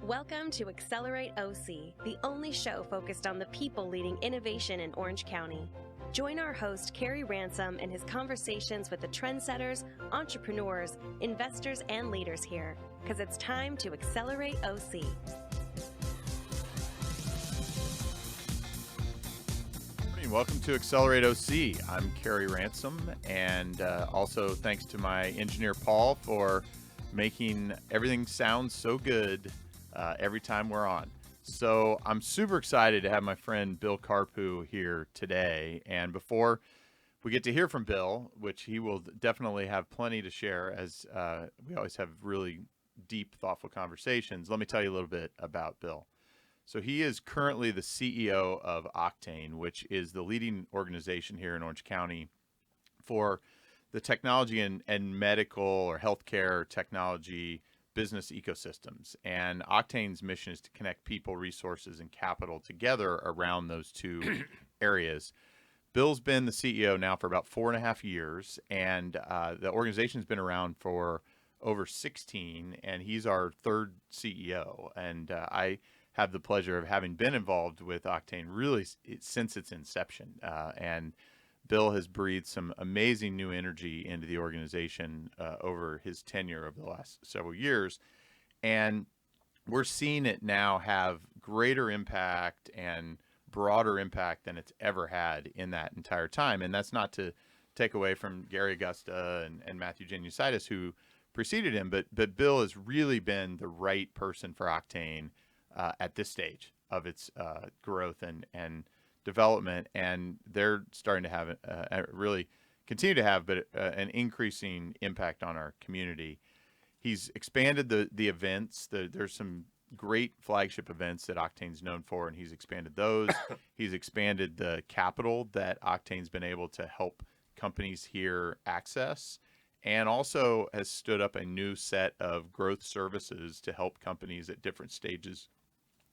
Welcome to Accelerate OC, the only show focused on the people leading innovation in Orange County. Join our host, Carrie Ransom, in his conversations with the trendsetters, entrepreneurs, investors, and leaders here, because it's time to Accelerate OC. Welcome to Accelerate OC. I'm Carrie Ransom, and also thanks to my engineer Paul for making everything sound so good every time we're on. So I'm super excited to have my friend Bill Carpou here today. And before we get to hear from Bill, which he will definitely have plenty to share, as we always have really deep, thoughtful conversations, let me tell you a little bit about Bill. So he is currently the CEO of OCTANE, which is the leading organization here in Orange County for the technology and medical or healthcare technology business ecosystems. And OCTANE's mission is to connect people, resources, and capital together around those two areas. Bill's been the CEO now for about 4.5 years, and the organization's been around for over 16, and he's our third CEO. And I have the pleasure of having been involved with OCTANE really since its inception. And Bill has breathed some amazing new energy into the organization over his tenure over the last several years. And we're seeing it now have greater impact and broader impact than it's ever had in that entire time. And that's not to take away from Gary Augusta and Matthew Genucitis, who preceded him, but Bill has really been the right person for OCTANE at this stage of its growth and development, and they're starting to have really continue to have, but an increasing impact on our community. He's expanded the events. There's some great flagship events that OCTANE's known for, and he's expanded those. He's expanded the capital that OCTANE's been able to help companies here access, and also has stood up a new set of growth services to help companies at different stages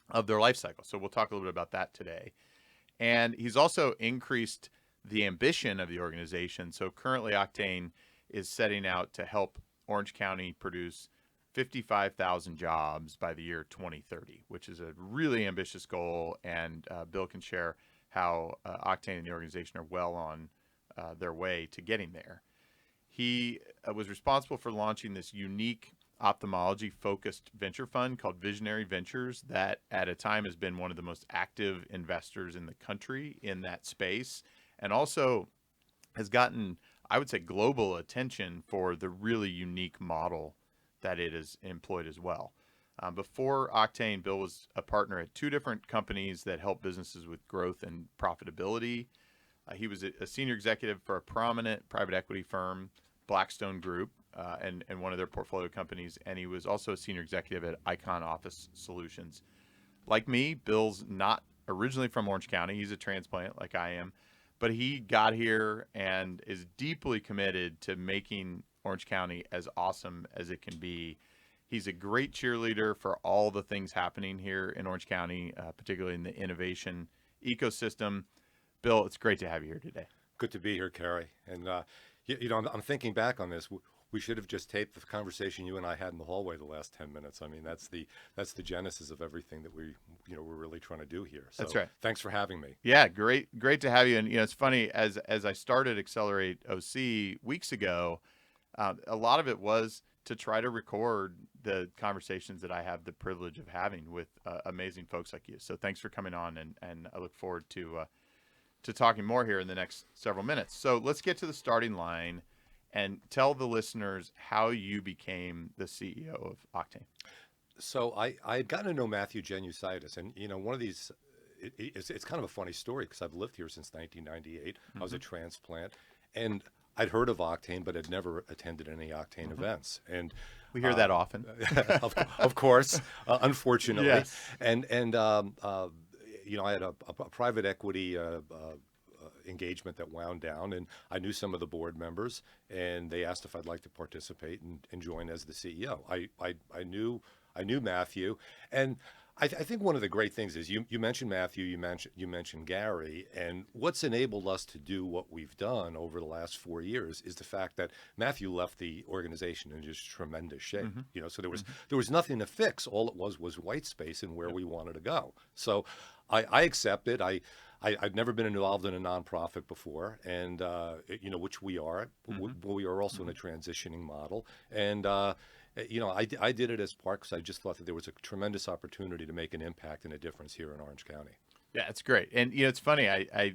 of their life cycle. So we'll talk a little bit about that today. And he's also increased the ambition of the organization. So currently OCTANE is setting out to help Orange County produce 55,000 jobs by the year 2030, which is a really ambitious goal. And Bill can share how OCTANE and the organization are well on their way to getting there. He was responsible for launching this unique ophthalmology-focused venture fund called Visionary Ventures that at a time has been one of the most active investors in the country in that space, and also has gotten, I would say, global attention for the really unique model that it is employed as well. Before OCTANE, Bill was a partner at 2 different companies that help businesses with growth and profitability. He was a senior executive for a prominent private equity firm, Blackstone Group, and one of their portfolio companies, and he was also a senior executive at Icon Office Solutions. Like me, Bill's not originally from Orange County. He's a transplant like I am, but he got here and is deeply committed to making Orange County as awesome as it can be. He's a great cheerleader for all the things happening here in Orange County, particularly in the innovation ecosystem. Bill, it's great to have you here today. Good to be here, Carrie. And I'm thinking back on this. We should have just taped the conversation you and I had in the hallway the last 10 minutes. I mean, that's the genesis of everything that we're really trying to do here. So that's right. Thanks for having me. Yeah, great to have you. And it's funny, as I started Accelerate OC weeks ago, a lot of it was to try to record the conversations that I have the privilege of having with amazing folks like you. So thanks for coming on, and I look forward to talking more here in the next several minutes. So let's get to the starting line and tell the listeners how you became the CEO of OCTANE. So I had gotten to know Matthew Genucitis, and one of these, it's kind of a funny story because I've lived here since 1998. Mm-hmm. I was a transplant, and I'd heard of OCTANE, but had never attended any OCTANE events. And we hear that often, of course, unfortunately. Yes. And I had a private equity engagement that wound down, and I knew some of the board members, and they asked if I'd like to participate and join as the CEO. I knew Matthew, and I think one of the great things is you mentioned Matthew, you mentioned Gary, and what's enabled us to do what we've done over the last 4 years is the fact that Matthew left the organization in just tremendous shape. So there was nothing to fix. All it was white space and where we wanted to go. So I accept it. I've never been involved in a nonprofit before, and which we are. We are also in a transitioning model, and I did it as part because I just thought that there was a tremendous opportunity to make an impact and a difference here in Orange County. Yeah, it's great. And it's funny. I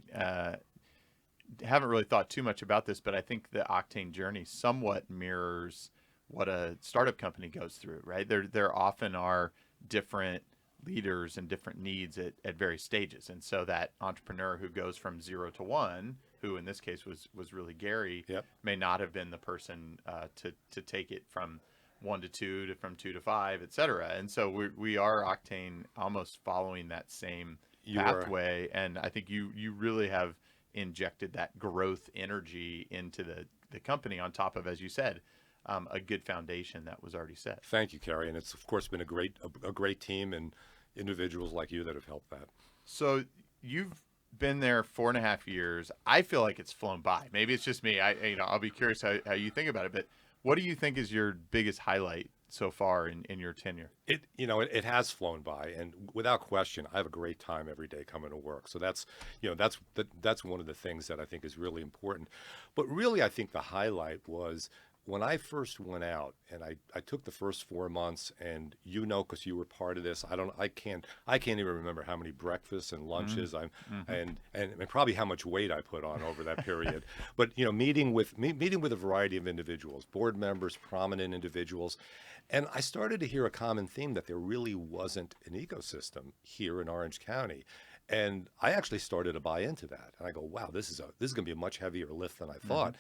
haven't really thought too much about this, but I think the OCTANE journey somewhat mirrors what a startup company goes through. Right? There often are different leaders and different needs at various stages, and so that entrepreneur who goes from 0 to 1, who in this case was really Gary, Yep. may not have been the person to take it from 1 to 2 to from 2 to 5, et cetera. And so we are OCTANE almost following that same pathway, and I think you really have injected that growth energy into the company on top of, as you said, a good foundation that was already set. Thank you, Carrie, and it's of course been a great team and individuals like you that have helped that. So you've been there 4.5 years. I feel like it's flown by. Maybe it's just me. I'll be curious how you think about it. But what do you think is your biggest highlight so far in your tenure? It has flown by, and without question, I have a great time every day coming to work. So that's one of the things that I think is really important. But really, I think the highlight was when I first went out, and I took the first 4 months, and because you were part of this, I can't even remember how many breakfasts and lunches and probably how much weight I put on over that period. But meeting with a variety of individuals, board members, prominent individuals, and I started to hear a common theme that there really wasn't an ecosystem here in Orange County. And I actually started to buy into that. And I go, wow, this is going to be a much heavier lift than I thought.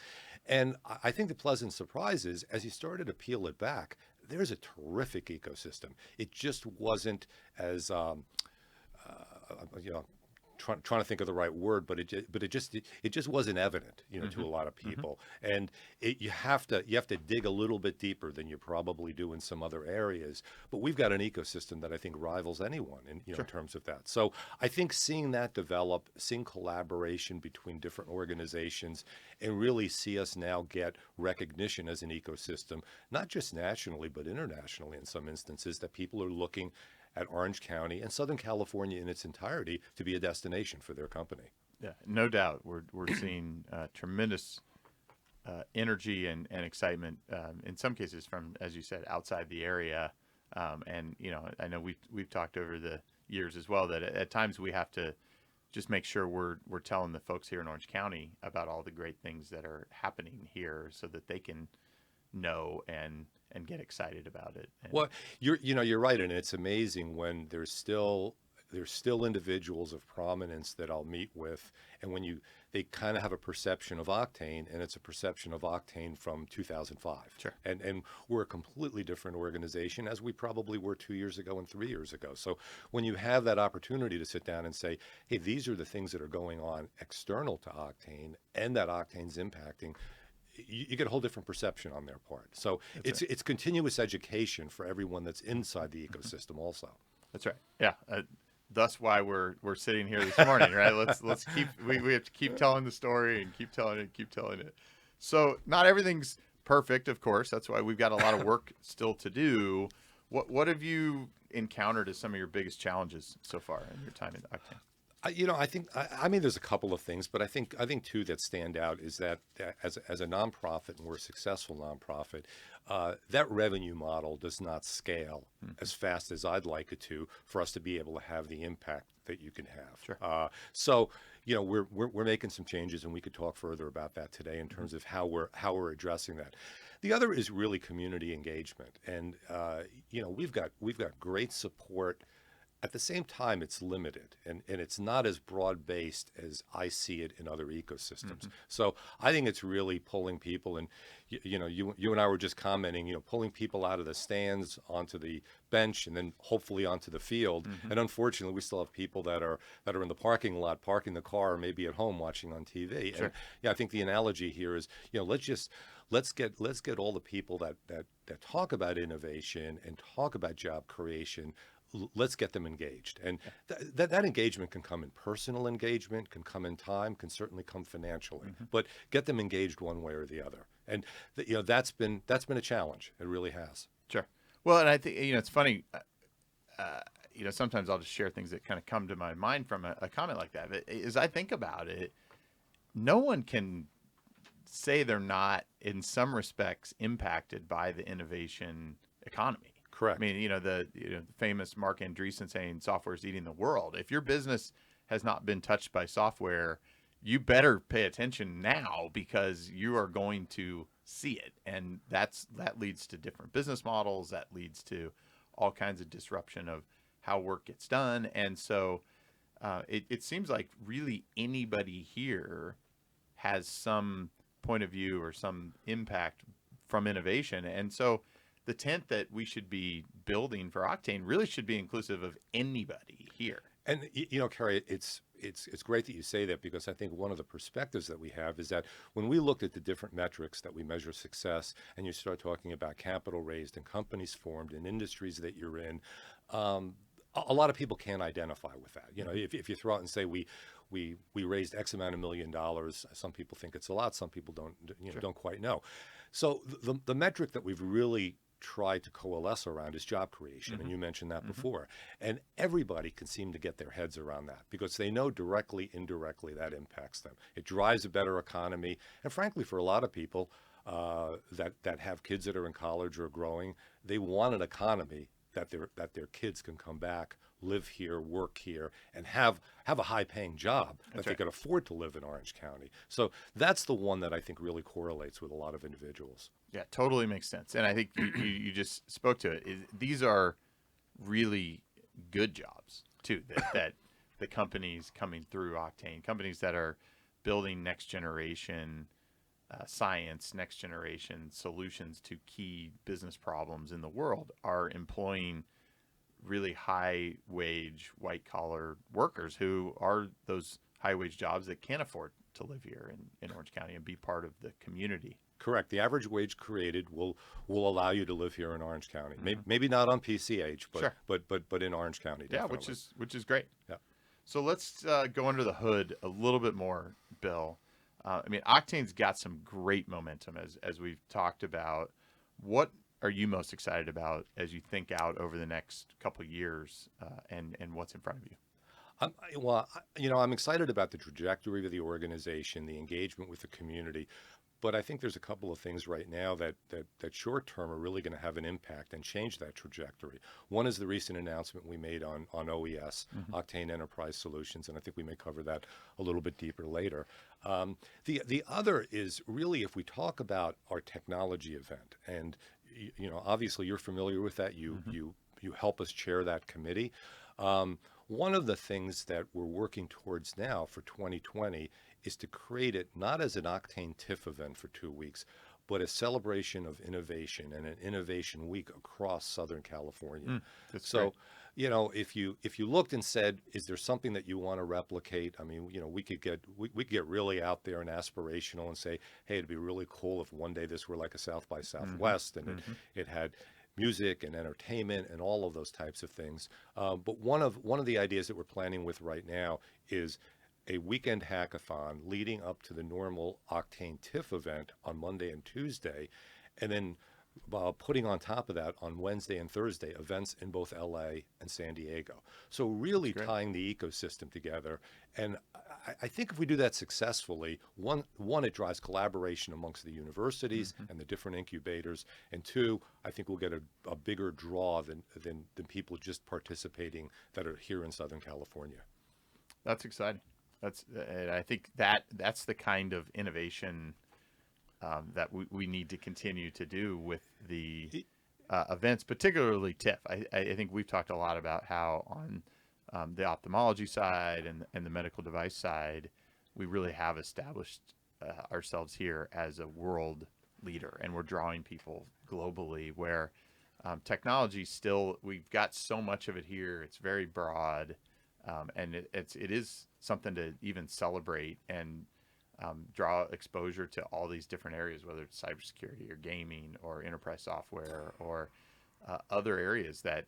And I think the pleasant surprise is, as you started to peel it back, there's a terrific ecosystem. It just wasn't as, trying to think of the right word, but it just wasn't evident, to a lot of people. And you have to dig a little bit deeper than you probably do in some other areas. But we've got an ecosystem that I think rivals anyone in terms of that. So I think seeing that develop, seeing collaboration between different organizations, and really see us now get recognition as an ecosystem, not just nationally but internationally in some instances, that people are looking at Orange County and Southern California in its entirety to be a destination for their company. Yeah, no doubt. We're seeing tremendous energy and excitement in some cases from, as you said, outside the area. And I know we've talked over the years as well that at times we have to just make sure we're telling the folks here in Orange County about all the great things that are happening here, so that they can know and get excited about it. Well, you're right, and it's amazing when there's still individuals of prominence that I'll meet with, and when they kind of have a perception of OCTANE, and it's a perception of OCTANE from 2005. Sure. And we're a completely different organization, as we probably were 2 years ago and 3 years ago. So when you have that opportunity to sit down and say, hey, these are the things that are going on external to OCTANE and that OCTANE's impacting, you get a whole different perception on their part. So it's continuous education for everyone that's inside the ecosystem also. That's right. Yeah. Thus why we're sitting here this morning, right? Let's keep we have to keep telling the story and keep telling it. So not everything's perfect, of course. That's why we've got a lot of work still to do. What have you encountered as some of your biggest challenges so far in your time in OCTANE? I mean, there's a couple of things, but I think two that stand out is that as a nonprofit, and we're a successful nonprofit, that revenue model does not scale as fast as I'd like it to for us to be able to have the impact that you can have. Sure. So we're making some changes, and we could talk further about that today in terms of how we're addressing that. The other is really community engagement, and we've got great support. At the same time, it's limited, and it's not as broad-based as I see it in other ecosystems. So I think it's really pulling people, and you and I were just commenting, pulling people out of the stands onto the bench and then hopefully onto the field. And unfortunately, we still have people that are in the parking lot, parking the car, or maybe at home watching on TV. Sure. And I think the analogy here is, let's get all the people that talk about innovation and talk about job creation. let's get them engaged. And that engagement can come in personal engagement, can come in time, can certainly come financially, but get them engaged one way or the other. And that's been a challenge. It really has. Sure. Well, and I think, it's funny, sometimes I'll just share things that kind of come to my mind from a comment like that. But as I think about it, no one can say they're not, in some respects, impacted by the innovation economy. Correct. I mean, the famous Mark Andreessen saying software is eating the world. If your business has not been touched by software, you better pay attention now, because you are going to see it. And that leads to different business models. That leads to all kinds of disruption of how work gets done. And so it seems like really anybody here has some point of view or some impact from innovation. And so the tent that we should be building for OCTANE really should be inclusive of anybody here. And Carrie, it's great that you say that, because I think one of the perspectives that we have is that when we looked at the different metrics that we measure success, and you start talking about capital raised and companies formed and industries that you're in, a lot of people can't identify with that. If you throw out and say we raised X amount of $1 million, some people think it's a lot, some people don't quite know. So the metric that we've really tried to coalesce around is job creation, and you mentioned that before. And everybody can seem to get their heads around that, because they know directly, indirectly, that impacts them. It drives a better economy, and frankly, for a lot of people that have kids that are in college or growing, they want an economy that their kids can come back, live here, work here, and have a high-paying job that they can afford to live in Orange County. So that's the one that I think really correlates with a lot of individuals. Yeah, totally makes sense. And I think you just spoke to it. These are really good jobs, too, that the companies coming through OCTANE, companies that are building next-generation science, next-generation solutions to key business problems in the world, are employing really high-wage, white-collar workers who are those high-wage jobs that can't afford to live here in Orange County and be part of the community. Correct. The average wage created will allow you to live here in Orange County. Maybe not on PCH, but Sure. but in Orange County, definitely. Yeah, which is great. Yeah. So let's go under the hood a little bit more, Bill. OCTANE's got some great momentum, as we've talked about. What are you most excited about as you think out over the next couple of years, and what's in front of you? I'm excited about the trajectory of the organization, the engagement with the community. But I think there's a couple of things right now that short term are really going to have an impact and change that trajectory. One is the recent announcement we made on OES, OCTANE Enterprise Solutions, and I think we may cover that a little bit deeper later. The other is really, if we talk about our technology event, and obviously you're familiar with that. You help us chair that committee. One of the things that we're working towards now for 2020 is to create it not as an OCTANE TIFF event for 2 weeks, but a celebration of innovation and an innovation week across Southern California. That's so, great. if you looked and said, is there something that you want to replicate? I mean, we could get really out there and aspirational and say, hey, it'd be really cool if one day this were like a South by Southwest, and it had music and entertainment and all of those types of things. But one of the ideas that we're planning with right now is a weekend hackathon leading up to the normal OCTANE TIFF event on Monday and Tuesday, and then putting on top of that on Wednesday and Thursday events in both LA and San Diego. So really tying the ecosystem together. And I think if we do that successfully, one, it drives collaboration amongst the universities and the different incubators. And two, I think we'll get a bigger draw than people just participating that are here in Southern California. That's exciting. I think that's the kind of innovation that we need to continue to do with the events, particularly TIFF. I think we've talked a lot about how on the ophthalmology side and the medical device side, we really have established ourselves here as a world leader, and we're drawing people globally, where technology still, we've got so much of it here. It's very broad, and it is something to even celebrate and draw exposure to all these different areas, whether it's cybersecurity or gaming or enterprise software or other areas that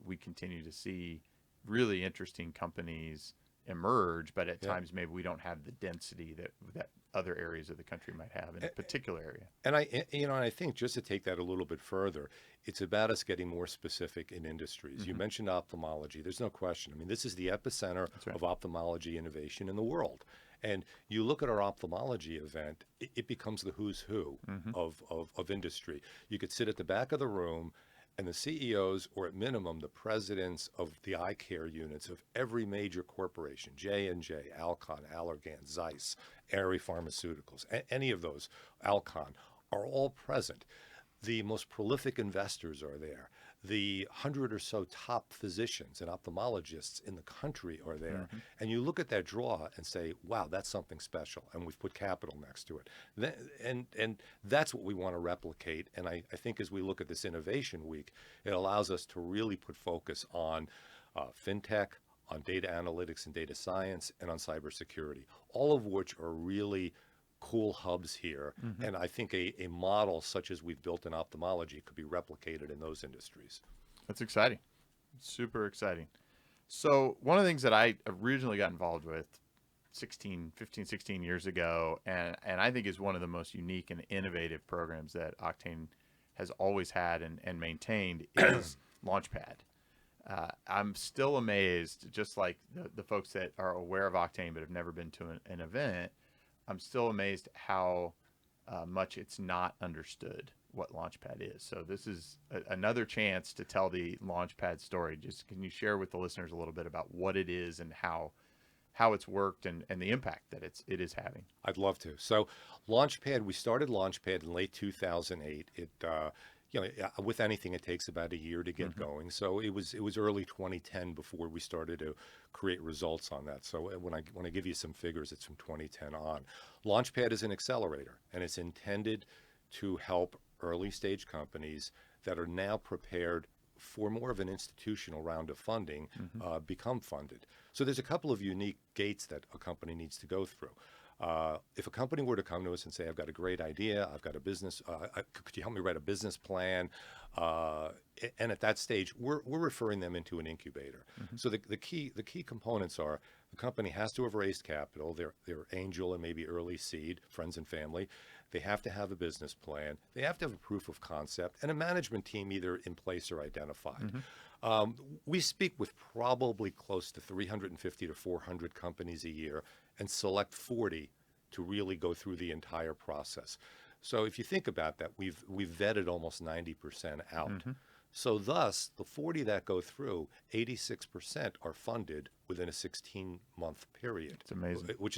we continue to see really interesting companies emerge, but at times maybe we don't have the density that other areas of the country might have in a particular area. And I think just to take that a little bit further, it's about us getting more specific in industries. You mentioned ophthalmology. There's no question. I mean, this is the epicenter of ophthalmology innovation in the world. And you look at our ophthalmology event, it becomes the who's who of industry. You could sit at the back of the room, and the CEOs, or at minimum the presidents of the eye care units of every major corporation, J&J, Alcon, Allergan, Zeiss, Aerie Pharmaceuticals, any of those, Alcon, are all present. The most prolific investors are there. The 100 or so top physicians and ophthalmologists in the country are there. And you look at that draw and say, wow, that's something special. And we've put capital next to it. And that's what we want to replicate. And I think as we look at this Innovation Week, it allows us to really put focus on fintech, on data analytics and data science, and on cybersecurity, all of which are really cool hubs here. And I think a model such as we've built in ophthalmology could be replicated in those industries. That's exciting. Super exciting. So one of the things that I originally got involved with 15, 16 years ago, and I think is one of the most unique and innovative programs that OCTANE has always had and maintained is Launchpad. I'm still amazed, just like the folks that are aware of OCTANE but have never been to an event, I'm still amazed how much it's not understood what Launchpad is. So this is another chance to tell the Launchpad story. Just can you share with the listeners a little bit about what it is and how it's worked and the impact that it is having? I'd love to. So Launchpad, we started Launchpad in late 2008. It with anything, it takes about a year to get going. So it was early 2010 before we started to create results on that. So when I give you some figures, it's from 2010 on. Launchpad is an accelerator, and it's intended to help early stage companies that are now prepared for more of an institutional round of funding become funded. So there's a couple of unique gates that a company needs to go through. If a company were to come to us and say, I've got a great idea, I've got a business, could you help me write a business plan? And at that stage, we're referring them into an incubator. So the key components are the company has to have raised capital, their angel and maybe early seed, friends and family. They have to have a business plan. They have to have a proof of concept and a management team either in place or identified. We speak with probably close to 350 to 400 companies a year and select 40 to really go through the entire process. So if you think about that, we've vetted almost 90% out. So thus, the 40 that go through, 86% are funded within a 16-month period. It's amazing. Which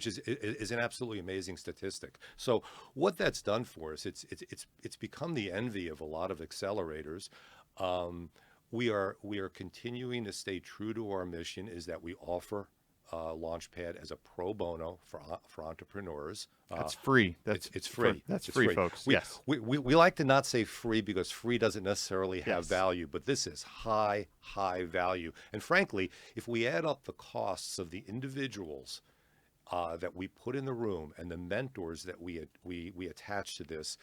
is an absolutely amazing statistic. So what that's done for us, it's become the envy of a lot of accelerators. We are continuing to stay true to our mission, is that we offer Launchpad as a pro bono for entrepreneurs. That's free. It's free. That's free, folks. Yes. We like to not say free because free doesn't necessarily have value, but this is high value. And frankly, if we add up the costs of the individuals that we put in the room and the mentors that we attach to this,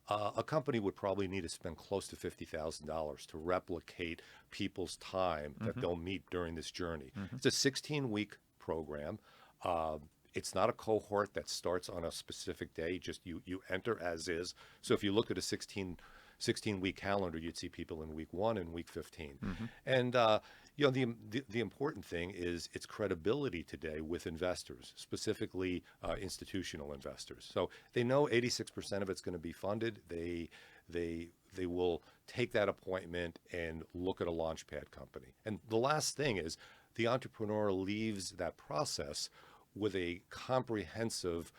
a company would probably need to spend close to $50,000 to replicate people's time that they'll meet during this journey. It's a 16-week program. It's not a cohort that starts on a specific day. Just you enter as is. So if you look at a 16-week calendar, you'd see people in week 1 and week 15. And the important thing is its credibility today with investors, specifically institutional investors. So they know 86% of it's going to be funded. They will take that appointment and look at a Launchpad company. And the last thing is the entrepreneur leaves that process with a comprehensive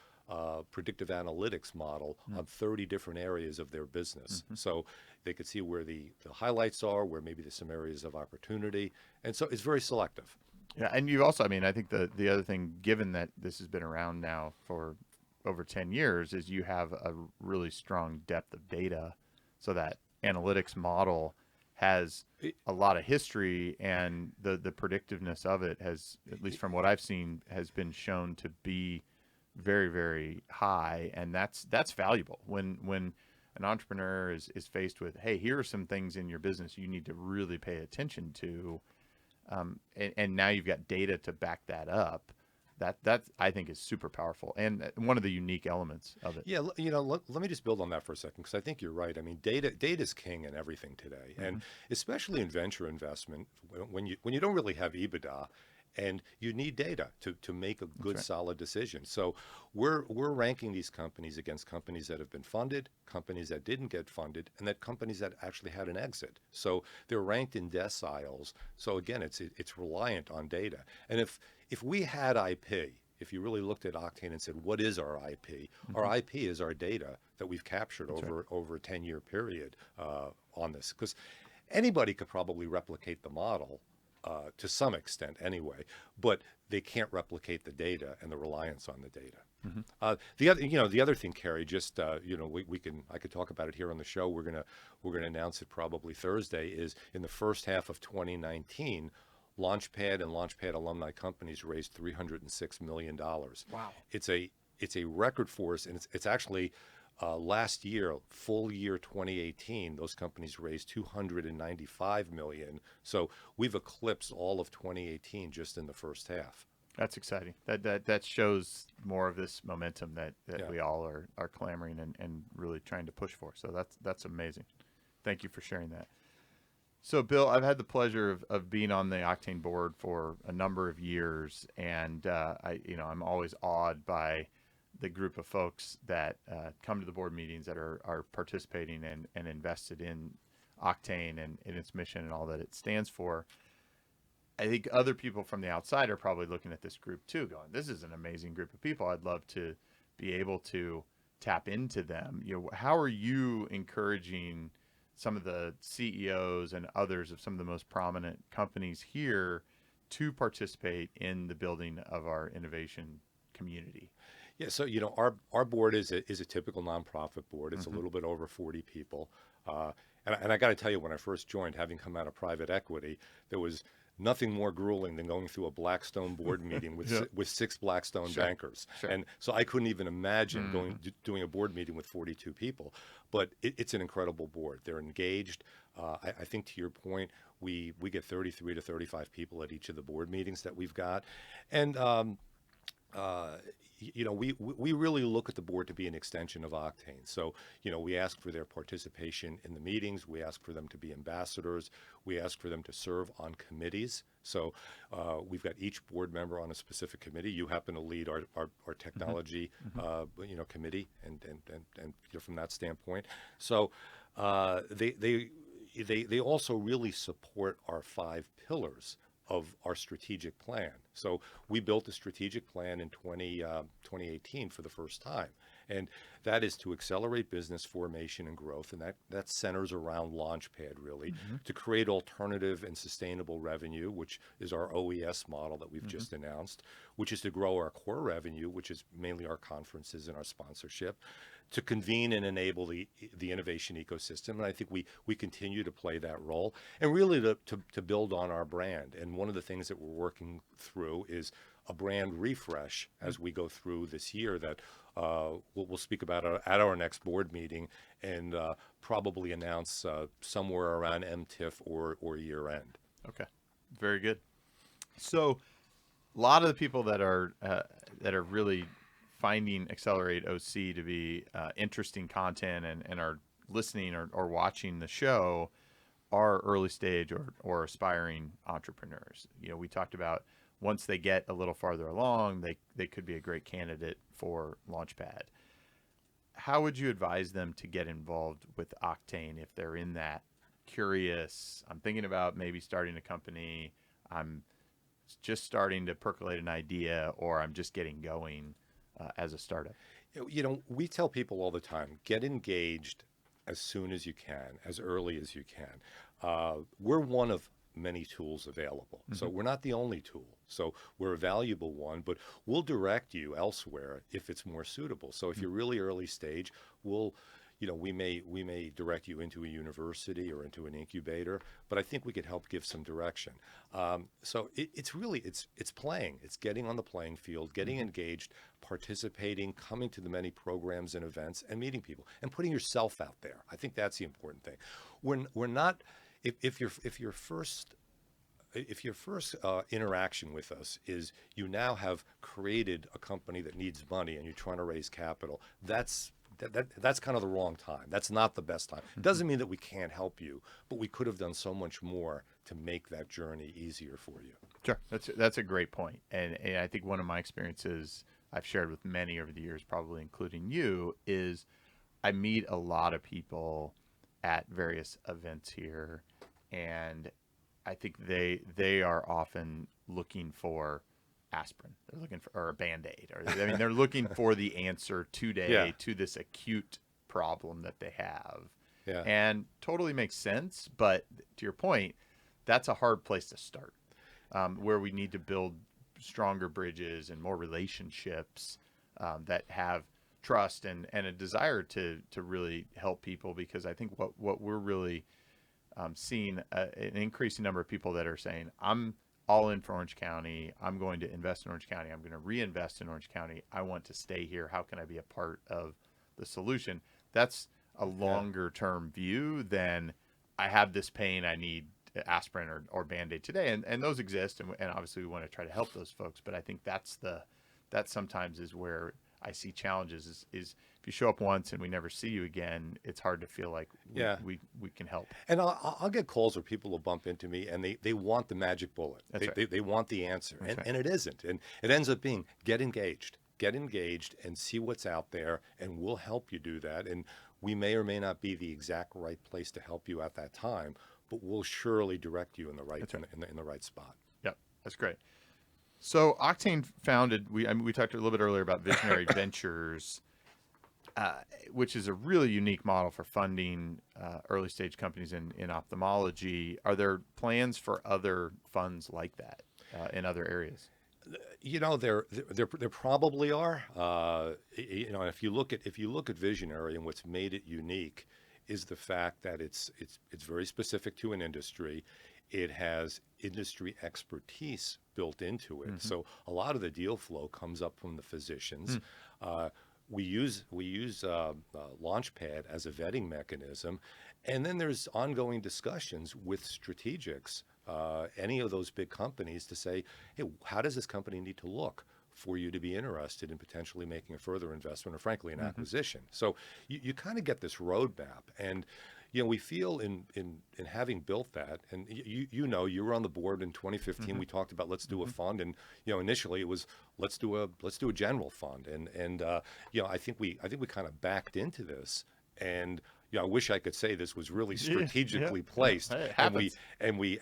predictive analytics model on 30 different areas of their business. So they could see where the highlights are, where maybe there's some areas of opportunity. And so it's very selective. Yeah, and you also, I think the other thing, given that this has been around now for over 10 years, is you have a really strong depth of data, so that analytics model has a lot of history, and the predictiveness of it has, at least from what I've seen, has been shown to be very, very high, and that's valuable. When an entrepreneur is faced with, hey, here are some things in your business you need to really pay attention to, and now you've got data to back that up. That I think is super powerful and one of the unique elements of it. Yeah, let me just build on that for a second because I think you're right. I mean, data is king in everything today, and especially in venture investment when you don't really have EBITDA, and you need data to make a good solid decision. So we're ranking these companies against companies that have been funded, companies that didn't get funded, and that companies that actually had an exit. So they're ranked in deciles. So again, it's reliant on data. And if we had IP, if you really looked at OCTANE and said, what is our IP? Our IP is our data that we've captured over a 10-year period on this. Because anybody could probably replicate the model to some extent anyway, but they can't replicate the data and the reliance on the data. The other thing, Carrie, just I could talk about it here on the show. We're gonna announce it probably Thursday. Is in the first half of 2019. Launchpad and Launchpad alumni companies raised $306 million. Wow. It's a record for us, and it's actually last year, full year 2018, those companies raised $295 million. So we've eclipsed all of 2018 just in the first half. That's exciting. That shows more of this momentum that we all are clamoring and really trying to push for. So that's amazing. Thank you for sharing that. So, Bill, I've had the pleasure of being on the OCTANE board for a number of years, and I'm always awed by the group of folks that come to the board meetings that are participating and invested in OCTANE and in its mission and all that it stands for. I think other people from the outside are probably looking at this group too, going, "This is an amazing group of people. I'd love to be able to tap into them." How are you encouraging some of the CEOs and others of some of the most prominent companies here to participate in the building of our innovation community? Yeah, so our board is a typical nonprofit board. It's a little bit over 40 people, and I got to tell you, when I first joined, having come out of private equity, there was nothing more grueling than going through a Blackstone board meeting with 6 Blackstone bankers. Sure. And so I couldn't even imagine doing a board meeting with 42 people. But it's an incredible board. They're engaged. I think to your point, we get 33 to 35 people at each of the board meetings that we've got. And we really look at the board to be an extension of OCTANE. So, we ask for their participation in the meetings. We ask for them to be ambassadors. We ask for them to serve on committees. So we've got each board member on a specific committee. You happen to lead our technology, committee, and from that standpoint. So they also really support our 5 pillars of our strategic plan. So we built a strategic plan in 2018 for the first time. And that is to accelerate business formation and growth. And that centers around Launchpad, really, to create alternative and sustainable revenue, which is our OES model that we've just announced, which is to grow our core revenue, which is mainly our conferences and our sponsorship, to convene and enable the innovation ecosystem. And I think we continue to play that role, and really to build on our brand. And one of the things that we're working through is a brand refresh as we go through this year that we'll speak about at our next board meeting, and probably announce somewhere around MTIF or year end. Okay, very good. So a lot of the people that are really finding Accelerate OC to be interesting content and are listening or watching the show are early stage or aspiring entrepreneurs. We talked about once they get a little farther along, they could be a great candidate for Launchpad. How would you advise them to get involved with OCTANE if they're in that curious, I'm thinking about maybe starting a company, I'm just starting to percolate an idea, or I'm just getting going as a startup? We tell people all the time, get engaged as soon as you can, as early as you can. We're one of many tools available. So we're not the only tool. So we're a valuable one, but we'll direct you elsewhere if it's more suitable. So if you're really early stage, we'll we may direct you into a university or into an incubator, but I think we could help give some direction. So it's really it's playing, it's getting on the playing field, getting engaged, participating, coming to the many programs and events, and meeting people, and putting yourself out there. I think that's the important thing. We're not if your first interaction with us is you now have created a company that needs money and you're trying to raise capital, that's kind of the wrong time. That's not the best time. It doesn't mean that we can't help you, but we could have done so much more to make that journey easier for you. Sure, that's a great point, and I think one of my experiences I've shared with many over the years, probably including you, is I meet a lot of people at various events here, and I think they are often looking for aspirin. They're looking for, or a Band-Aid, or I mean, they're looking for the answer today to this acute problem that they have. Yeah. And totally makes sense. But to your point, that's a hard place to start, where we need to build stronger bridges and more relationships that have trust and a desire to really help people. Because I think what we're really seeing an increasing number of people that are saying, I'm all in for Orange County. I'm going to invest in Orange County. I'm going to reinvest in Orange County. I want to stay here. How can I be a part of the solution? That's a longer term view than I have this pain. I need aspirin or Band-Aid today. And those exist. And obviously we want to try to help those folks. But I think that sometimes is where I see challenges is if you show up once and we never see you again, it's hard to feel like we can help. And I'll get calls where people will bump into me and they want the magic bullet. They want the answer. And it isn't. And it ends up being get engaged and see what's out there, and we'll help you do that. And we may or may not be the exact right place to help you at that time, but we'll surely direct you in the right in the right spot. Yep, that's great. So OCTANE founded, we talked a little bit earlier about Visionary Ventures, which is a really unique model for funding early stage companies in ophthalmology. Are there plans for other funds like that in other areas? There probably are. If you look at Visionary, and what's made it unique is the fact that it's very specific to an industry. It has industry expertise built into it. So a lot of the deal flow comes up from the physicians. We use Launchpad as a vetting mechanism, and then there's ongoing discussions with strategics, any of those big companies, to say, hey, how does this company need to look for you to be interested in potentially making a further investment, or frankly an acquisition? So you kind of get this roadmap, and we feel in having built that, and you were on the board in 2015. We talked about let's do a fund, and initially it was let's do a general fund, and I think we kind of backed into this, and I wish I could say this was really strategically placed, and we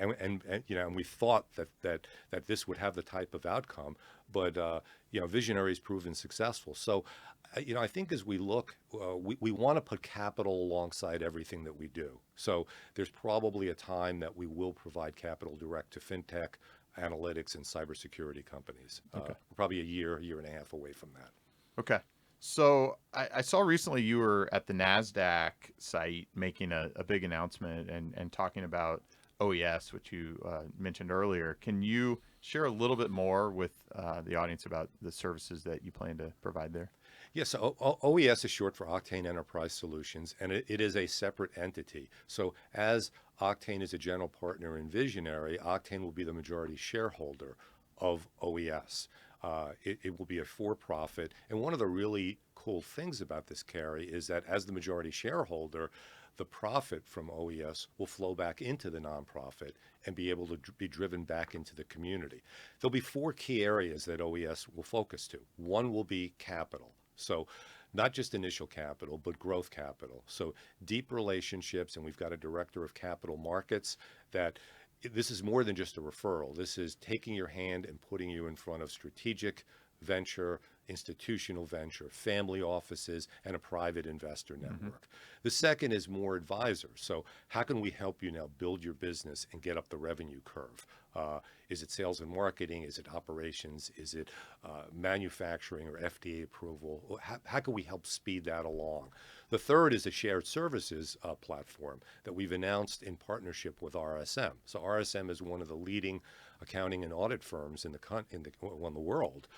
thought that this would have the type of outcome, but Visionary has proven successful. So I think as we look, we want to put capital alongside everything that we do. So there's probably a time that we will provide capital direct to fintech, analytics, and cybersecurity companies. We're probably a year and a half away from that. Okay. So I saw recently you were at the NASDAQ site making a big announcement and talking about OES, which you mentioned earlier. Can you share a little bit more with the audience about the services that you plan to provide there? Yes, OES is short for OCTANE Enterprise Solutions, and it is a separate entity. So as OCTANE is a general partner in Visionary, OCTANE will be the majority shareholder of OES. It will be a for-profit, and one of the really cool things about this, Carrie, is that as the majority shareholder, the profit from OES will flow back into the nonprofit and be able to be driven back into the community. There'll be 4 key areas that OES will focus to. One will be capital. So not just initial capital, but growth capital. So deep relationships, and we've got a director of capital markets that this is more than just a referral. This is taking your hand and putting you in front of strategic venture, institutional venture, family offices, and a private investor network. The second is more advisors. So how can we help you now build your business and get up the revenue curve? Is it sales and marketing? Is it operations? Is it manufacturing or FDA approval? How can we help speed that along? The third is a shared services platform that we've announced in partnership with RSM. So RSM is one of the leading accounting and audit firms in the world,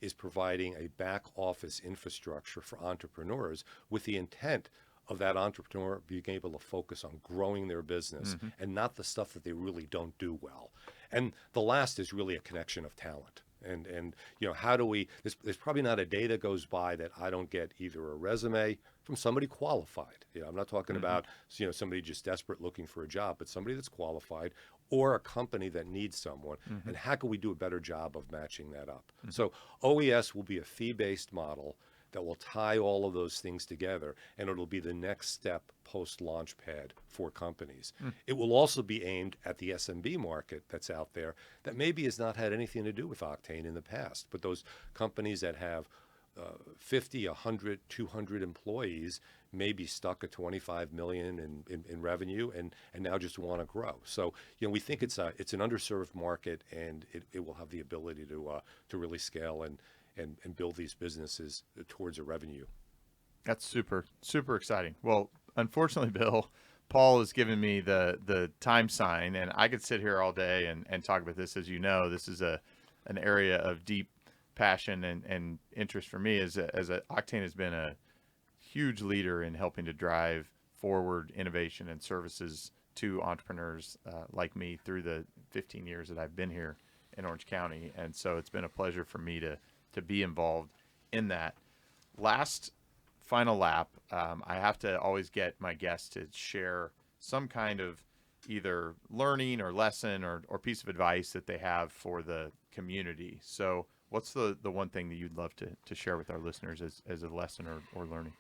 is providing a back office infrastructure for entrepreneurs with the intent of that entrepreneur being able to focus on growing their business and not the stuff that they really don't do well. And the last is really a connection of talent. And how do we, there's probably not a day that goes by that I don't get either a resume from somebody qualified. I'm not talking about, somebody just desperate looking for a job, but somebody that's qualified, or a company that needs someone. And how can we do a better job of matching that up? So OES will be a fee-based model that will tie all of those things together, and it'll be the next step post-launch pad for companies. It will also be aimed at the SMB market that's out there that maybe has not had anything to do with OCTANE in the past, but those companies that have 50, 100, 200 employees may be stuck at 25 million in revenue and now just want to grow. So, we think it's an underserved market, and it will have the ability to really scale and build these businesses towards a revenue. That's super, super exciting. Well, unfortunately, Bill, Paul has given me the time sign, and I could sit here all day and talk about this. As you know, this is an area of deep passion and interest for me, as OCTANE has been a huge leader in helping to drive forward innovation and services to entrepreneurs like me through the 15 years that I've been here in Orange County. And so it's been a pleasure for me to be involved in that. Last final lap, I have to always get my guests to share some kind of either learning or lesson or piece of advice that they have for the community. So what's the one thing that you'd love to share with our listeners as a lesson or learning?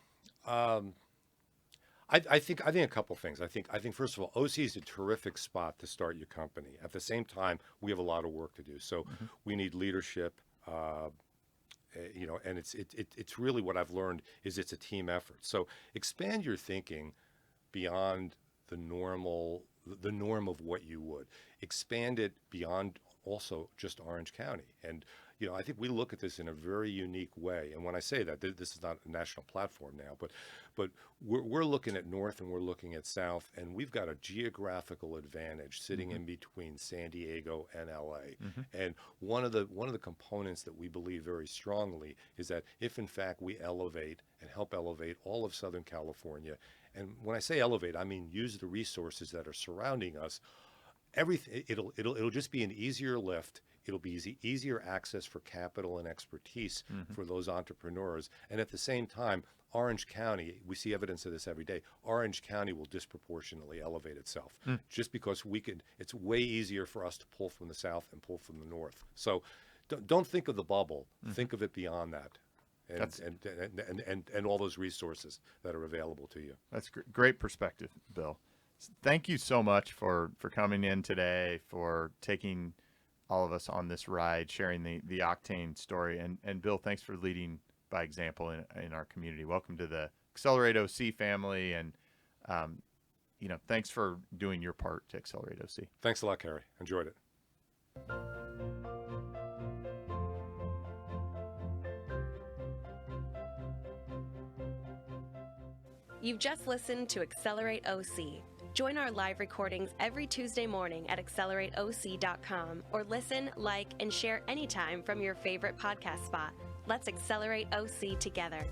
I think a couple things. I think first of all, OC is a terrific spot to start your company. At the same time, we have a lot of work to do. So we need leadership. And it's really what I've learned is it's a team effort. So expand your thinking beyond the norm of what you would. Expand it beyond also just Orange County. And I think we look at this in a very unique way. And when I say that, this is not a national platform now, but we're looking at North and we're looking at South, and we've got a geographical advantage sitting in between San Diego and LA. And one of the components that we believe very strongly is that if in fact we elevate and help elevate all of Southern California, and when I say elevate, I mean use the resources that are surrounding us, everything it'll just be an easier lift. It'll be easier access for capital and expertise for those entrepreneurs. And at the same time, Orange County, we see evidence of this every day, Orange County will disproportionately elevate itself just because it's way easier for us to pull from the South and pull from the North. So don't think of the bubble, think of it beyond that. And all those resources that are available to you. That's great perspective, Bill. Thank you so much for coming in today, for taking all of us on this ride, sharing the OCTANE story. And Bill, thanks for leading by example in our community. Welcome to the Accelerate OC family. And, thanks for doing your part to Accelerate OC. Thanks a lot, Carrie. Enjoyed it. You've just listened to Accelerate OC. Join our live recordings every Tuesday morning at accelerateoc.com, or listen, like, and share anytime from your favorite podcast spot. Let's accelerate OC together.